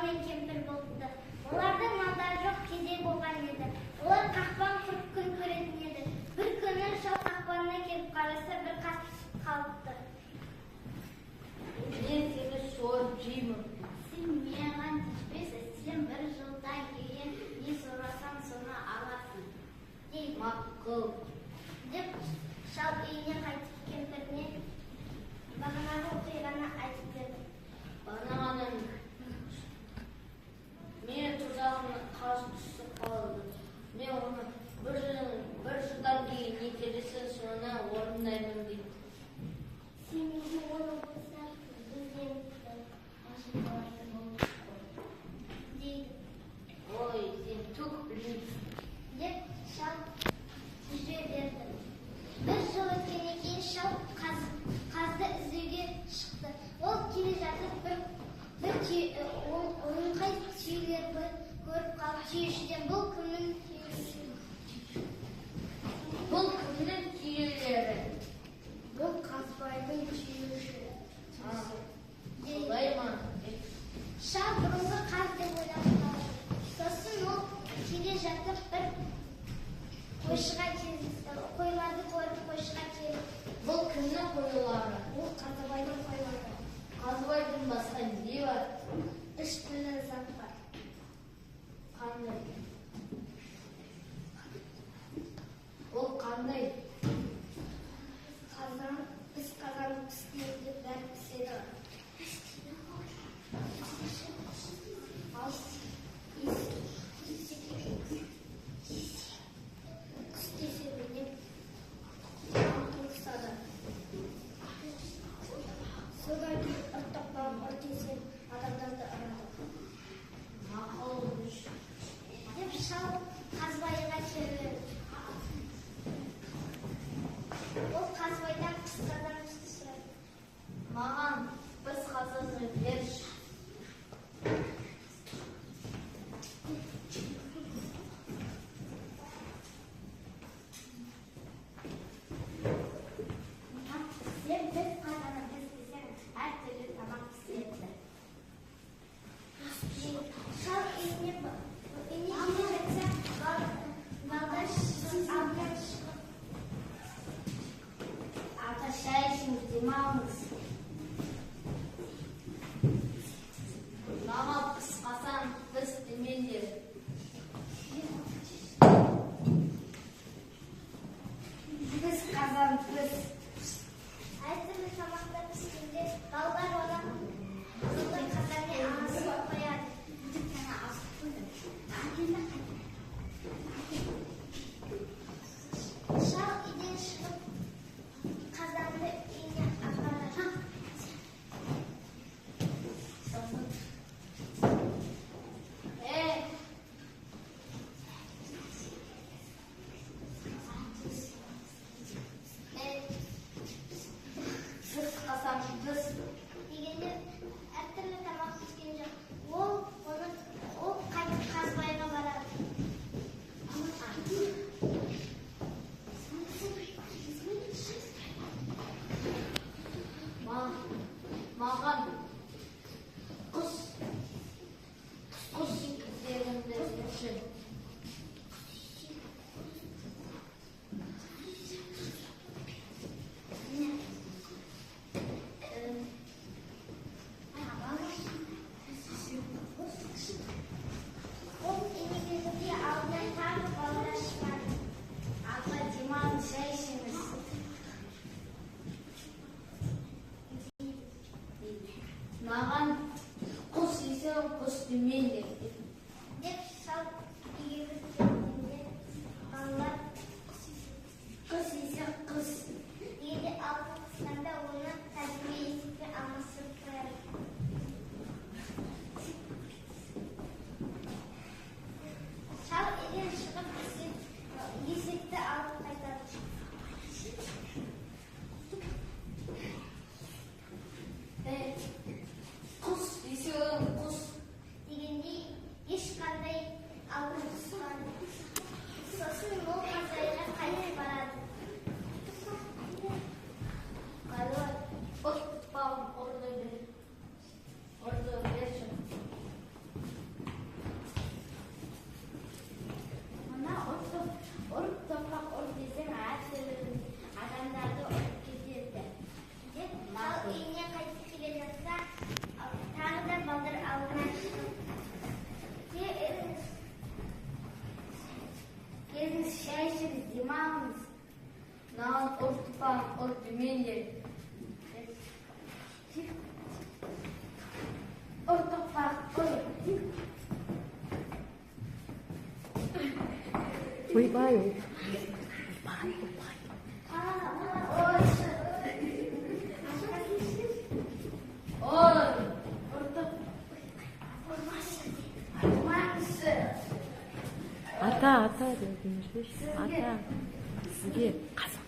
мен кемпір болыпты. Олардың малдары жоқ кедей болған еді. Олар қақпан құрып күн көретін еді. Бір күні шал қақпанына келіп қараса, бір қас қалыпты. Мен сені сойып жеймін. Сен маған тиіспейсің, сен бір жылдан кейін не сұрасаң, соны аласың дейді. Мақұл Деп шал үйіне қайтып кемпіріне бағанағы оқиғаны айтып берді. Бағанағының мен тұзағына қаз түсіп қалды. Мен оны бір жылдан кейін не келесің, соны орындаймын дейді. Сен неге оны болса бізден ашынғалайтын болып дейді. Ой, сен түк білмейсің. Деп шал жүре берді. Бір жыл өткеннен кейін шал қазды іздеуге шықты. Ол келе жатып бір ойынқай түйелерді көріп қалып, түйешіден бұл кімнің түйесі? Бұл кімнің түйелері? Бұл Қазбайдың түйесі. Солай ма? Шал бұрынғы қаз деп ойлап қалды. Сосын ол келе жатып бір қойшыға кездесті. Қойларды көріп қойшыға келіп. Бұл кімнің қойлары? Ол Қазбайдың қойлары. Қазбайдың басқа не бар? Үш түрлі зат бар. Қандай? Ол қандай? Біз қазан пісірді, бәрі піседі. Құс тесігіне ұлсады. Содан кейін ұрттап ұртесен адамдарды ұрады. Мақұл Деп шал Қазбайға келді. Ол Қазбайдан қысқадан түсті сұрайды. маған біз қазаны берші. Сен біз қазаны пісірсең, әр түрлі тамақ пісіреді. Шал үйіне келе жатса, балдар алдынан шығып, Ата шай ішіңіз демалыңыз. Маған қысқасан біз демеңдер. біз қазан біз. Әртүрлі тамақтар піскенде балдар оны сондай қазанмен асып қояды. Шал үйден шығып қазанды үйіне апарады. Біз қасам біз. Дегенде әртүрлі тамақ піскен жоқ. Ол қайтып Қазбайға барады. Маған құс секілдеріңді үшін. Ол енегезінде алдынан тағы балдар шығады. Ата демалыңыз, шай ішіңіз. Маған құс десең құс демеңдер. Деп шал үйге кіргенде балалар Құс десең құс. дегенде алтын қысқанда оны кәдімгі есікпен алмастырып қояды. Шал үйден шығып есекті алып қайтады. Құс десең құс. Дегенде ойбай ойбай. ата ата дедіңіз ата сізге қазақ